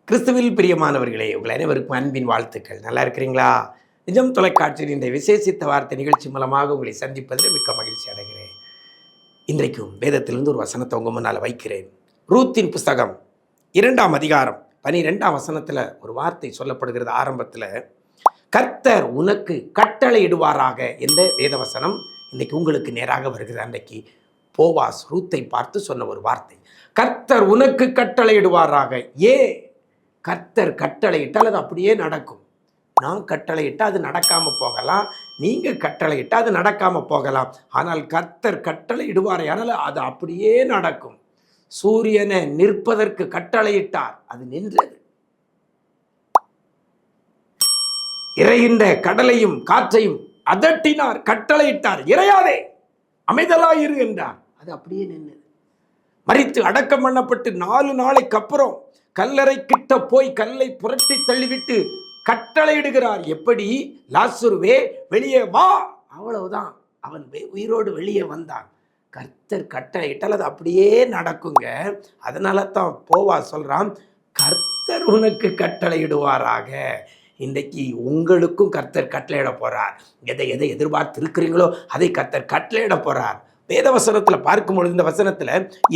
கிறிஸ்துவில் பிரியமானவர்களே, உங்கள் அனைவருக்கும் அன்பின் வாழ்த்துக்கள். நல்லா இருக்கிறீங்களா? நிஜம் தொலைக்காட்சியின் இந்த விசேஷித்த வார்த்தை நிகழ்ச்சி மூலமாக உங்களை சந்திப்பதில் மிக்க மகிழ்ச்சி அடைகிறேன். இன்றைக்கும் வேதத்திலிருந்து ஒரு வசனத்தை உங்க முன்னால் வைக்கிறேன். ரூத்தின் புஸ்தகம் 2ஆம் அதிகாரம் 12ஆம் வசனத்தில் ஒரு வார்த்தை சொல்லப்படுகிறது. ஆரம்பத்தில் கர்த்தர் உனக்கு கட்டளையிடுவாராக என்ற வேதவசனம் இன்னைக்கு உங்களுக்கு நேராக வருகிறது. அன்றைக்கு போவாஸ் ரூத்தை பார்த்து சொன்ன ஒரு வார்த்தை, கர்த்தர் உனக்கு கட்டளையிடுவாராக. கர்த்தர் கட்டளையிட்டால் அது அப்படியே நடக்கும். நான் கட்டளையிட்டால் அது நடக்காமல் போகலாம், நீங்கள் கட்டளையிட்டால் அது நடக்காமல் போகலாம். ஆனால் கர்த்தர் கட்டளையிடுவார், ஆனால் அது அப்படியே நடக்கும். சூரியனை நிற்பதற்கு கட்டளையிட்டார், அது நின்றது. இறைகின்ற கடலையும் காற்றையும் அதட்டினார், கட்டளையிட்டார், இறையாதே அமைதலாயிரு என்றார், அது அப்படியே நின்றது. மரித்து அடக்கம் பண்ணப்பட்டு 4 நாளைக்கு அப்புறம் கல்லறை கிட்ட போய் கல்லை புரட்டி தள்ளிவிட்டு கட்டளையிடுகிறார். எப்படி? லாசருவே வெளியே வா. அவ்வளவுதான், அவன் உயிரோடு வெளியே வந்தான். கர்த்தர் கட்டளையிட்டால் அது அப்படியே நடக்குங்க. அதனால தான் போவா சொல்றான், கர்த்தர் உனக்கு கட்டளையிடுவாராக. இன்றைக்கு உங்களுக்கும் கர்த்தர் கட்டளையிட போறார். எதை எதிர்பார்த்து இருக்கிறீங்களோ அதை கர்த்தர் கட்டளையிட போறார். வேதவசனத்தில் பார்க்கும்பொழுது இந்த வசனத்தில்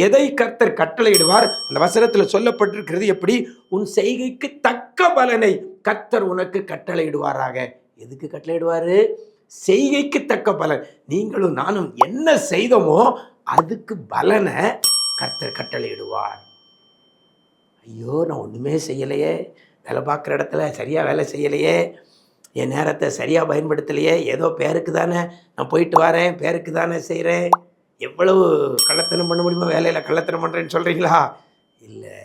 எதை கர்த்தர் கட்டளையிடுவார், அந்த வசனத்தில் சொல்லப்பட்டிருக்கிறது எப்படி? உன் செய்கைக்கு தக்க பலனை கர்த்தர் உனக்கு கட்டளையிடுவாராக. எதுக்கு கட்டளையிடுவாரு? செய்கைக்கு தக்க பலன். நீங்களும் நானும் என்ன செய்தோமோ அதுக்கு பலனை கர்த்தர் கட்டளையிடுவார். ஐயோ, நான் ஒன்றுமே செய்யலையே, வேலை பார்க்குற இடத்துல சரியாக வேலை செய்யலையே, என் நேரத்தை சரியாக பயன்படுத்தலையே, ஏதோ பேருக்கு தானே நான் போயிட்டு வரேன், பேருக்கு தானே செய்கிறேன். எவ்வளவு கள்ளத்தனம் பண்ண முடியுமோ வேலையில் கள்ளத்தனம் பண்ணுறேன்னு சொல்கிறீங்களா? இல்லை,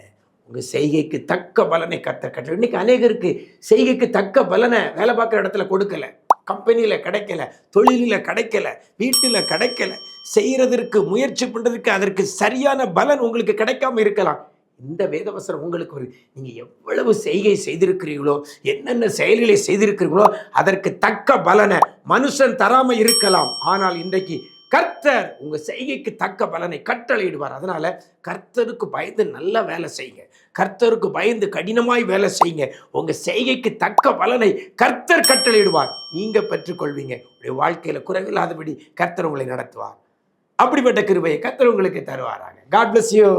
உங்கள் செய்கைக்கு தக்க பலனை கட்ட. இன்றைக்கி அநேகருக்கு செய்கைக்கு தக்க பலனை வேலை பார்க்குற இடத்துல கொடுக்கல, கம்பெனியில் கிடைக்கல, தொழிலில் கிடைக்கல, வீட்டில் கிடைக்கல. செய்கிறதற்கு முயற்சி பண்ணுறதுக்கு அதற்கு சரியான பலன் உங்களுக்கு கிடைக்காம இருக்கலாம். இந்த வேதவசனம் உங்களுக்கு நீங்கள் எவ்வளவு செய்கை செய்திருக்கிறீர்களோ, என்னென்ன செயல்களை செய்திருக்கிறீர்களோ அதற்கு தக்க பலனை மனுஷன் தராமல் இருக்கலாம். ஆனால் இன்றைக்கு கர்த்தர் உங்கள் செய்கைக்கு தக்க பலனை கட்டளையிடுவார். அதனால் கர்த்தருக்கு பயந்து நல்லா வேலை செய்யுங்க, கர்த்தருக்கு பயந்து கடினமாய் வேலை செய்யுங்க. உங்கள் செய்கைக்கு தக்க பலனை கர்த்தர் கட்டளையிடுவார். நீங்கள் பெற்றுக்கொள்வீங்க. உங்களுடைய வாழ்க்கையில் குறைவில்லாதபடி கர்த்தர் உங்களை நடத்துவார். அப்படிப்பட்ட கிருபையை கர்த்தர் உங்களுக்கு தருவாராங்க. God bless you.